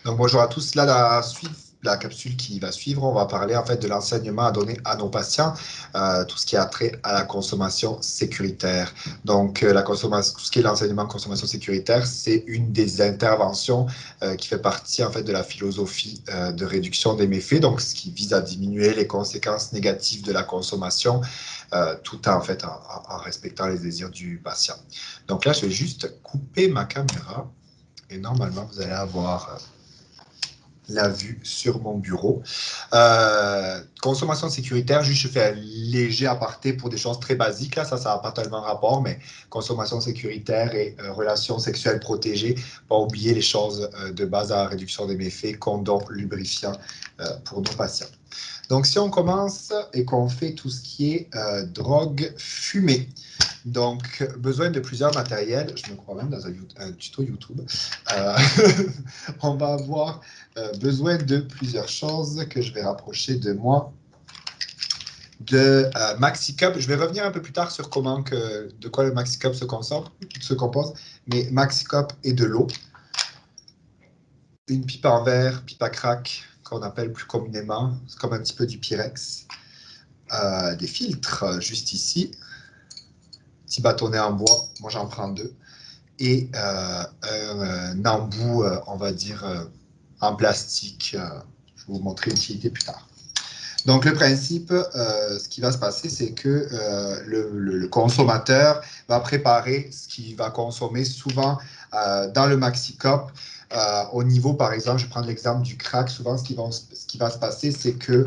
Donc bonjour à tous. Là, la capsule qui va suivre, on va parler en fait de l'enseignement à donner à nos patients, tout ce qui a trait à la consommation sécuritaire. Donc tout ce qui est l'enseignement consommation sécuritaire, c'est une des interventions qui fait partie en fait de la philosophie de réduction des méfaits, donc ce qui vise à diminuer les conséquences négatives de la consommation, tout en fait en respectant les désirs du patient. Donc là, je vais juste couper ma caméra et normalement vous allez avoir la vue sur mon bureau. Consommation sécuritaire, juste je fais un léger aparté pour des choses très basiques, là, ça n'a pas tellement rapport, mais consommation sécuritaire et relations sexuelles protégées, pas oublier les choses de base à la réduction des méfaits, condom, lubrifiant pour nos patients. Donc, si on commence et qu'on fait tout ce qui est drogue fumée, donc besoin de plusieurs matériels, je me crois même dans un tuto YouTube, on va avoir besoin de plusieurs choses que je vais rapprocher de moi. De MaxiCup, je vais revenir un peu plus tard sur de quoi le MaxiCup se compose, mais MaxiCup et de l'eau, une pipe en verre, pipe à crack, qu'on appelle plus communément, c'est comme un petit peu du Pyrex, des filtres juste ici, petit bâtonnet en bois, moi j'en prends 2, et un embout, on va dire, en plastique. Je vais vous montrer l'utilité plus tard. Donc, le principe, ce qui va se passer, c'est que le consommateur va préparer ce qu'il va consommer souvent dans le MaxiCup. Au niveau, par exemple, je vais prendre l'exemple du crack. Souvent, ce qui va se passer, c'est que,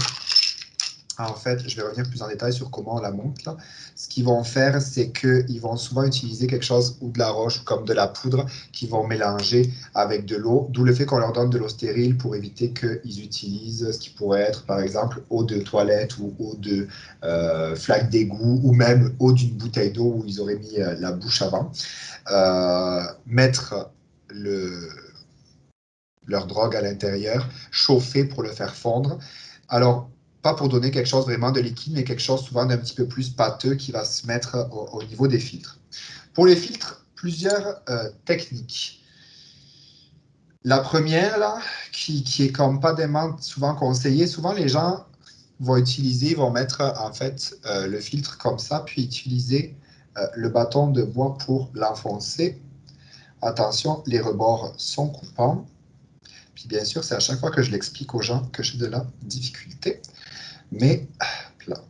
en fait, je vais revenir plus en détail sur comment on la monte, là. Ce qu'ils vont faire, c'est qu'ils vont souvent utiliser quelque chose ou de la roche ou comme de la poudre qu'ils vont mélanger avec de l'eau, d'où le fait qu'on leur donne de l'eau stérile pour éviter qu'ils utilisent ce qui pourrait être, par exemple, eau de toilette ou eau de flaque d'égout ou même eau d'une bouteille d'eau où ils auraient mis la bouche avant. Mettre leur drogue à l'intérieur, chauffer pour le faire fondre. Alors, pas pour donner quelque chose vraiment de liquide, mais quelque chose souvent d'un petit peu plus pâteux qui va se mettre au niveau des filtres. Pour les filtres, plusieurs techniques. La première, là, qui est comme pas souvent conseillée, souvent les gens vont mettre en fait le filtre comme ça, puis utiliser le bâton de bois pour l'enfoncer. Attention, les rebords sont coupants. Puis bien sûr, c'est à chaque fois que je l'explique aux gens que j'ai de la difficulté. Mais là,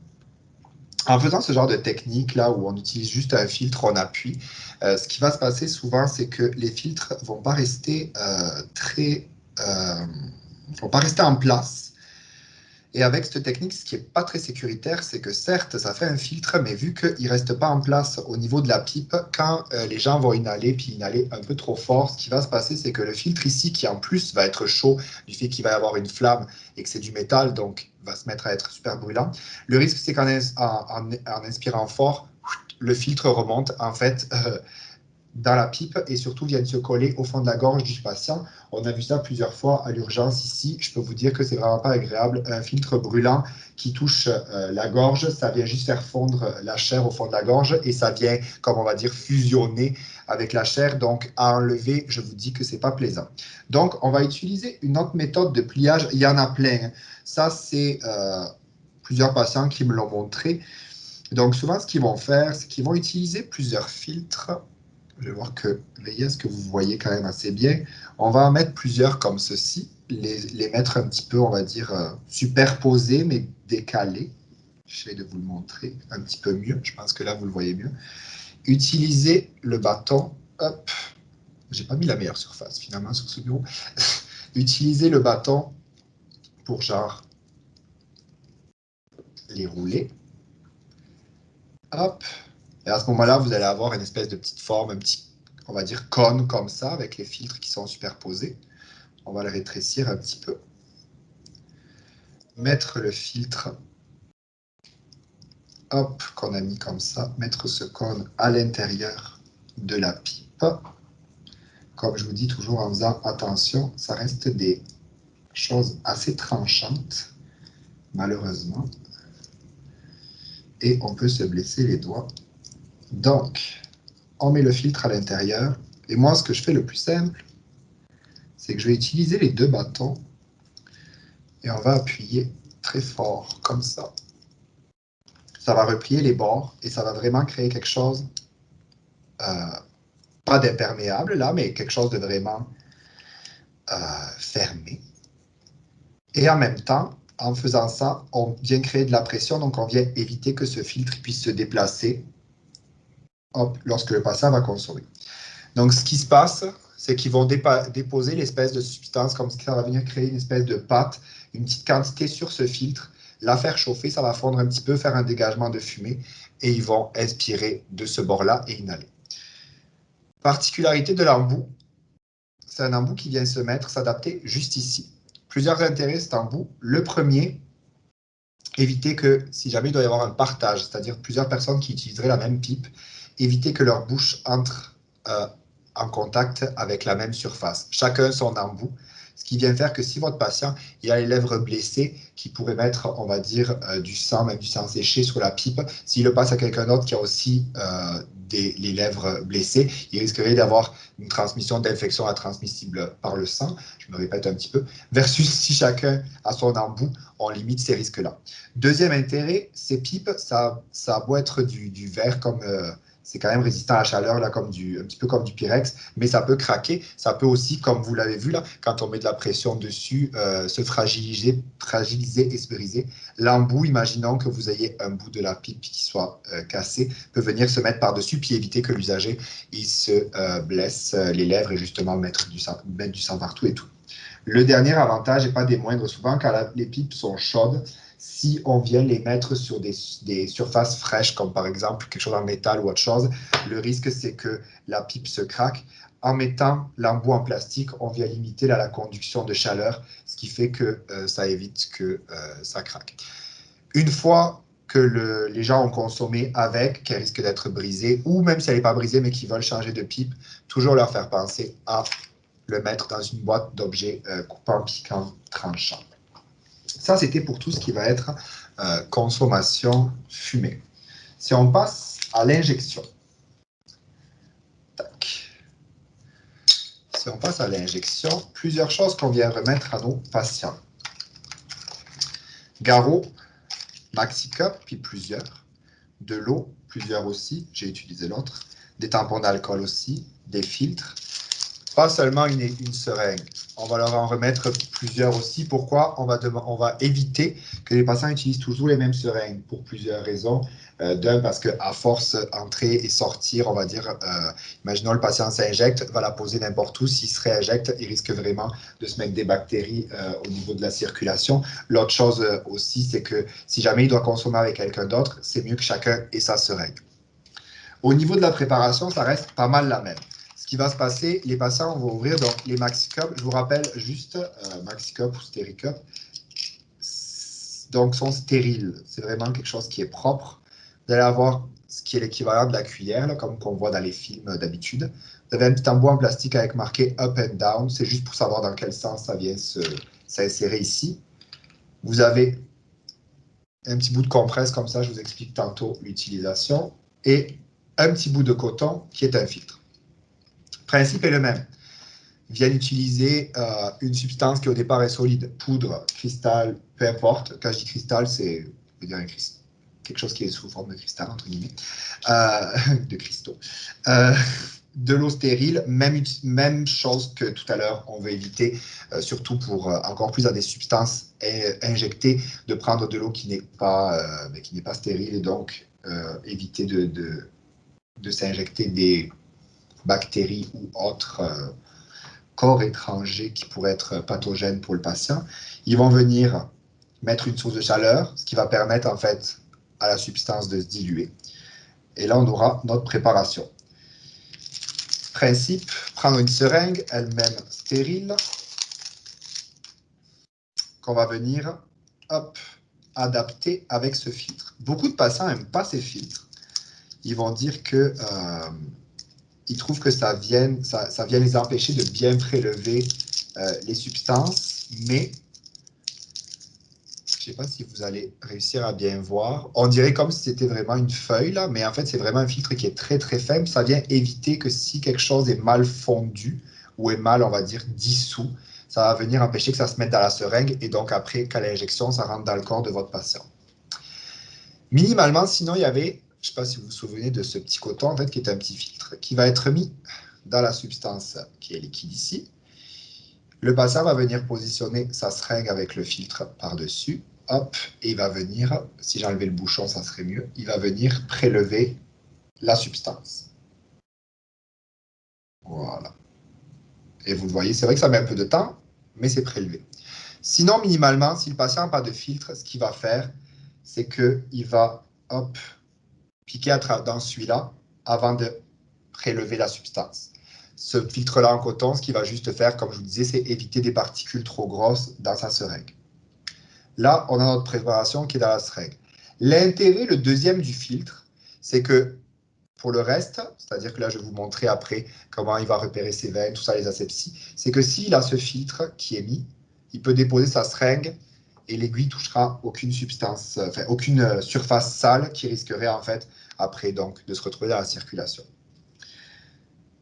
en faisant ce genre de technique là où on utilise juste un filtre, on appuie, ce qui va se passer souvent, c'est que les filtres ne vont pas rester vont pas rester en place. Et avec cette technique, ce qui n'est pas très sécuritaire, c'est que certes, ça fait un filtre, mais vu qu'il ne reste pas en place au niveau de la pipe, quand les gens vont inhaler, puis inhaler un peu trop fort, ce qui va se passer, c'est que le filtre ici, qui en plus va être chaud du fait qu'il va y avoir une flamme et que c'est du métal, donc va se mettre à être super brûlant, le risque, c'est qu'en inspirant fort, le filtre remonte en fait dans la pipe et surtout viennent se coller au fond de la gorge du patient. On a vu ça plusieurs fois à l'urgence ici. Je peux vous dire que c'est vraiment pas agréable. Un filtre brûlant qui touche la gorge, ça vient juste faire fondre la chair au fond de la gorge et ça vient, comme on va dire, fusionner avec la chair. Donc, à enlever, je vous dis que c'est pas plaisant. Donc, on va utiliser une autre méthode de pliage. Il y en a plein. Ça, c'est plusieurs patients qui me l'ont montré. Donc, souvent, ce qu'ils vont faire, c'est qu'ils vont utiliser plusieurs filtres. Je vais voir veillez à ce que vous voyez quand même assez bien. On va en mettre plusieurs comme ceci, les mettre un petit peu, on va dire, superposés, mais décalés. J'essaie de vous le montrer un petit peu mieux. Je pense que là, vous le voyez mieux. Utilisez le bâton. Hop. J'ai pas mis la meilleure surface, finalement, sur ce bureau. Utilisez le bâton pour, genre, les rouler. Hop. Et à ce moment-là, vous allez avoir une espèce de petite forme, un petit, on va dire, cône comme ça, avec les filtres qui sont superposés. On va le rétrécir un petit peu. Mettre le filtre, hop, qu'on a mis comme ça. Mettre ce cône à l'intérieur de la pipe. Comme je vous dis toujours en faisant attention, ça reste des choses assez tranchantes, malheureusement. Et on peut se blesser les doigts. Donc, on met le filtre à l'intérieur. Et moi, ce que je fais le plus simple, c'est que je vais utiliser les 2 bâtons et on va appuyer très fort, comme ça. Ça va replier les bords et ça va vraiment créer quelque chose, pas d'imperméable là, mais quelque chose de vraiment fermé. Et en même temps, en faisant ça, on vient créer de la pression, donc on vient éviter que ce filtre puisse se déplacer lorsque le patient va consommer. Donc ce qui se passe, c'est qu'ils vont déposer l'espèce de substance, comme ça va venir créer une espèce de pâte, une petite quantité sur ce filtre, la faire chauffer, ça va fondre un petit peu, faire un dégagement de fumée, et ils vont inspirer de ce bord-là et inhaler. Particularité de l'embout, c'est un embout qui vient se mettre, s'adapter juste ici. Plusieurs intérêts, cet embout. Le premier, éviter que, si jamais il doit y avoir un partage, c'est-à-dire plusieurs personnes qui utiliseraient la même pipe, éviter que leur bouche entre en contact avec la même surface. Chacun son embout, ce qui vient faire que si votre patient il a les lèvres blessées, qui pourrait mettre, on va dire, du sang, même du sang séché sur la pipe, s'il le passe à quelqu'un d'autre qui a aussi les lèvres blessées, il risquerait d'avoir une transmission d'infection transmissible par le sang, je me répète un petit peu, versus si chacun a son embout, on limite ces risques-là. Deuxième intérêt, ces pipes, ça a beau être du verre comme... c'est quand même résistant à la chaleur, là, un petit peu comme du Pyrex, mais ça peut craquer. Ça peut aussi, comme vous l'avez vu là, quand on met de la pression dessus, se fragiliser et se briser. L'embout, imaginons que vous ayez un bout de la pipe qui soit cassé, peut venir se mettre par-dessus, puis éviter que l'usager il se blesse les lèvres et justement mettre du sang partout et tout. Le dernier avantage, et pas des moindres, souvent quand les pipes sont chaudes, si on vient les mettre sur des surfaces fraîches, comme par exemple quelque chose en métal ou autre chose, le risque c'est que la pipe se craque. En mettant l'embout en plastique, on vient limiter la conduction de chaleur, ce qui fait que ça évite que ça craque. Une fois que les gens ont consommé avec, qu'elle risque d'être brisée, ou même si elle n'est pas brisée mais qu'ils veulent changer de pipe, toujours leur faire penser à le mettre dans une boîte d'objets coupants, piquants, tranchants. Ça, c'était pour tout ce qui va être consommation fumée. Si on passe à l'injection. Si on passe à l'injection, plusieurs choses qu'on vient remettre à nos patients. Garrot, Maxi Cup, puis plusieurs. De l'eau, plusieurs aussi, j'ai utilisé l'autre. Des tampons d'alcool aussi, des filtres. Pas seulement une seringue. On va leur en remettre plusieurs aussi. Pourquoi? On va éviter que les patients utilisent toujours les mêmes seringues pour plusieurs raisons. D'un, parce qu'à force entrer et sortir, on va dire, imaginons le patient s'injecte, va la poser n'importe où. S'il se réinjecte, il risque vraiment de se mettre des bactéries au niveau de la circulation. L'autre chose aussi, c'est que si jamais il doit consommer avec quelqu'un d'autre, c'est mieux que chacun ait sa seringue. Au niveau de la préparation, ça reste pas mal la même. Ce qui va se passer, les patients vont ouvrir donc, les Maxi Cup. Je vous rappelle juste, Maxi Cup ou Steri-Cup, donc sont stériles. C'est vraiment quelque chose qui est propre. Vous allez avoir ce qui est l'équivalent de la cuillère, là, comme qu'on voit dans les films d'habitude. Vous avez un petit embout en plastique avec marqué Up and Down. C'est juste pour savoir dans quel sens ça vient s'insérer ici. Vous avez un petit bout de compresse, comme ça, je vous explique tantôt l'utilisation. Et un petit bout de coton qui est un filtre. Le principe est le même. Ils viennent utiliser une substance qui au départ est solide, poudre, cristal, peu importe. Quand je dis cristal, c'est quelque chose qui est sous forme de cristal, entre guillemets, de cristaux. De l'eau stérile, même chose que tout à l'heure, on veut éviter, surtout pour encore plus dans des substances injectées, de prendre de l'eau qui n'est pas stérile et donc éviter de s'injecter des bactéries ou autres corps étrangers qui pourraient être pathogènes pour le patient. Ils vont venir mettre une source de chaleur, ce qui va permettre en fait à la substance de se diluer. Et là, on aura notre préparation. Principe, prendre une seringue, elle-même stérile, qu'on va venir adapter avec ce filtre. Beaucoup de patients n'aiment pas ces filtres. Ils vont dire que ils trouvent que ça vient les empêcher de bien prélever les substances, mais je ne sais pas si vous allez réussir à bien voir. On dirait comme si c'était vraiment une feuille, là, mais en fait, c'est vraiment un filtre qui est très, très faible. Ça vient éviter que si quelque chose est mal fondu, ou est mal, on va dire, dissous. Ça va venir empêcher que ça se mette dans la seringue et donc après, qu'à l'injection, ça rentre dans le corps de votre patient. Minimalement, sinon, il y avait, je ne sais pas si vous vous souvenez de ce petit coton, en fait, qui est un petit filtre, qui va être mis dans la substance qui est liquide ici. Le patient va venir positionner sa seringue avec le filtre par-dessus. Hop, et il va venir, si j'enlevais le bouchon, ça serait mieux, il va venir prélever la substance. Voilà. Et vous le voyez, c'est vrai que ça met un peu de temps, mais c'est prélevé. Sinon, minimalement, si le patient n'a pas de filtre, ce qu'il va faire, c'est qu'il va, hop, piquer dans celui-là avant de prélever la substance. Ce filtre-là en coton, ce qu'il va juste faire, comme je vous disais, c'est éviter des particules trop grosses dans sa seringue. Là, on a notre préparation qui est dans la seringue. L'intérêt, le deuxième du filtre, c'est que pour le reste, c'est-à-dire que là, je vais vous montrer après comment il va repérer ses veines, tout ça, les asepsies, c'est que s'il a ce filtre qui est mis, il peut déposer sa seringue et l'aiguille touchera aucune substance, enfin, aucune surface sale qui risquerait en fait après donc de se retrouver dans la circulation.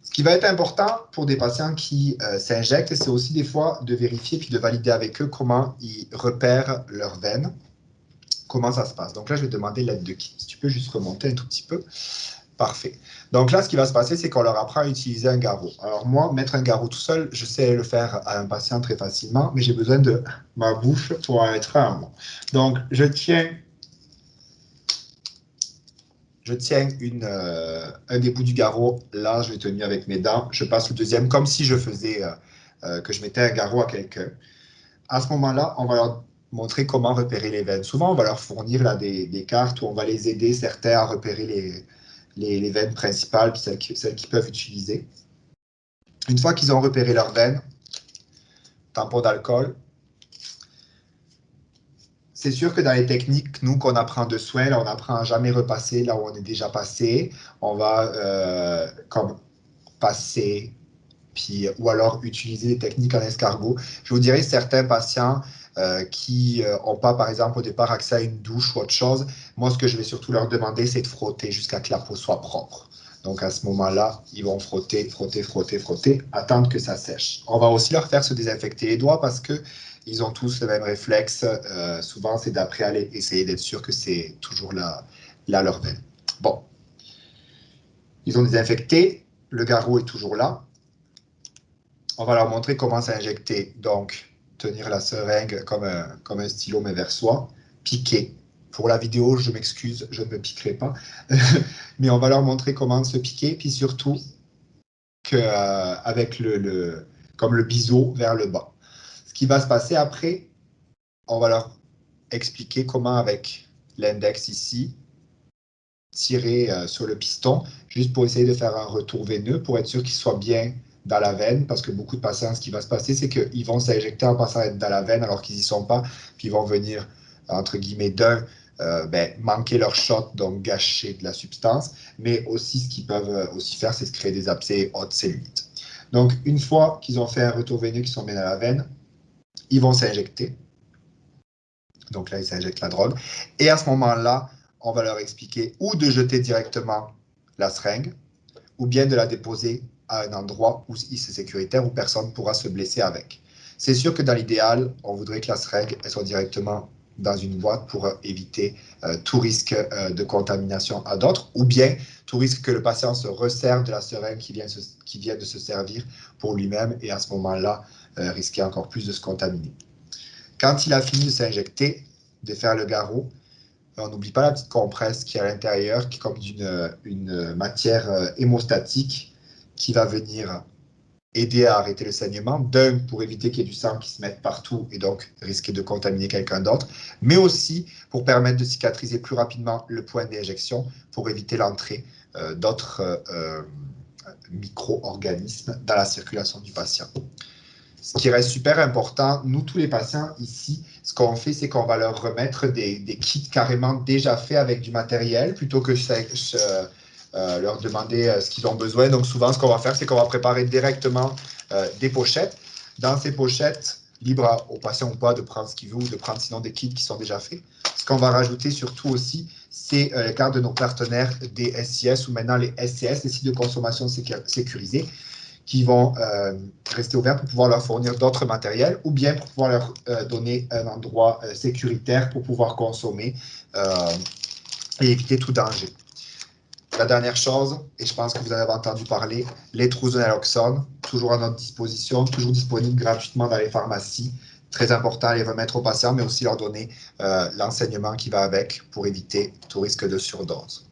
Ce qui va être important pour des patients qui s'injectent, c'est aussi des fois de vérifier puis de valider avec eux comment ils repèrent leurs veines, comment ça se passe. Donc là, je vais demander l'aide de qui. Si tu peux juste remonter un tout petit peu. Parfait. Donc là, ce qui va se passer, c'est qu'on leur apprend à utiliser un garrot. Alors moi, mettre un garrot tout seul, je sais le faire à un patient très facilement, mais j'ai besoin de ma bouche pour en être un. Donc, je tiens un des bouts du garrot. Là, je l'ai tenu avec mes dents. Je passe le deuxième comme si je faisais que je mettais un garrot à quelqu'un. À ce moment-là, on va leur montrer comment repérer les veines. Souvent, on va leur fournir là, des cartes où on va les aider, certains, à repérer les veines principales, puis celles qu'ils peuvent utiliser. Une fois qu'ils ont repéré leurs veines, tampon d'alcool, c'est sûr que dans les techniques, nous, qu'on apprend de soins, là, on apprend à jamais repasser là où on est déjà passé. On va comme passer, puis, ou alors utiliser des techniques en escargot. Je vous dirais, certains patients qui n'ont pas, par exemple, au départ, accès à une douche ou autre chose, moi, ce que je vais surtout leur demander, c'est de frotter jusqu'à que la peau soit propre. Donc, à ce moment-là, ils vont frotter, frotter, frotter, frotter, attendre que ça sèche. On va aussi leur faire se désinfecter les doigts parce qu'ils ont tous le même réflexe. Souvent, c'est d'après aller essayer d'être sûr que c'est toujours là leur veine. Bon. Ils ont désinfecté. Le garrot est toujours là. On va leur montrer comment s'injecter. Donc, tenir la seringue comme un stylo, mais vers soi. Piquer. Pour la vidéo, je m'excuse, je ne me piquerai pas. Mais on va leur montrer comment se piquer. Puis surtout, avec comme le biseau vers le bas. Ce qui va se passer après, on va leur expliquer comment, avec l'index ici, tirer sur le piston, juste pour essayer de faire un retour veineux, pour être sûr qu'il soit bien dans la veine, parce que beaucoup de patients, ce qui va se passer, c'est qu'ils vont s'injecter en passant à être dans la veine alors qu'ils n'y sont pas, puis ils vont venir, entre guillemets, manquer leur shot, donc gâcher de la substance, mais aussi ce qu'ils peuvent aussi faire, c'est se créer des abcès et autres cellulites. Donc, une fois qu'ils ont fait un retour veineux, qu'ils sont bien dans la veine, ils vont s'injecter. Donc là, ils s'injectent la drogue. Et à ce moment-là, on va leur expliquer ou de jeter directement la seringue, ou bien de la déposer à un endroit où c'est sécuritaire, où personne ne pourra se blesser avec. C'est sûr que dans l'idéal, on voudrait que la seringue elle soit directement dans une boîte pour éviter tout risque de contamination à d'autres, ou bien tout risque que le patient se resserve de la seringue qui vient de se servir pour lui-même, et à ce moment-là, risquer encore plus de se contaminer. Quand il a fini de s'injecter, de faire le garrot, on n'oublie pas la petite compresse qui est à l'intérieur, qui est comme une matière hémostatique qui va venir aider à arrêter le saignement, d'un, pour éviter qu'il y ait du sang qui se mette partout et donc risquer de contaminer quelqu'un d'autre, mais aussi pour permettre de cicatriser plus rapidement le point d'injection, pour éviter l'entrée d'autres micro-organismes dans la circulation du patient. Ce qui reste super important, nous, tous les patients ici, ce qu'on fait, c'est qu'on va leur remettre des kits carrément déjà faits avec du matériel, plutôt que leur demander ce qu'ils ont besoin. Donc souvent, ce qu'on va faire, c'est qu'on va préparer directement des pochettes. Dans ces pochettes, libre au patient ou pas de prendre ce qu'il veut ou de prendre sinon des kits qui sont déjà faits. Ce qu'on va rajouter surtout aussi, c'est les cartes de nos partenaires des SIS ou maintenant les SCS, les sites de consommation sécurisés, qui vont rester ouverts pour pouvoir leur fournir d'autres matériels ou bien pour pouvoir leur donner un endroit sécuritaire pour pouvoir consommer et éviter tout danger. La dernière chose, et je pense que vous en avez entendu parler, les trousses de naloxone, toujours à notre disposition, toujours disponibles gratuitement dans les pharmacies. Très important à les remettre aux patients, mais aussi leur donner l'enseignement qui va avec pour éviter tout risque de surdose.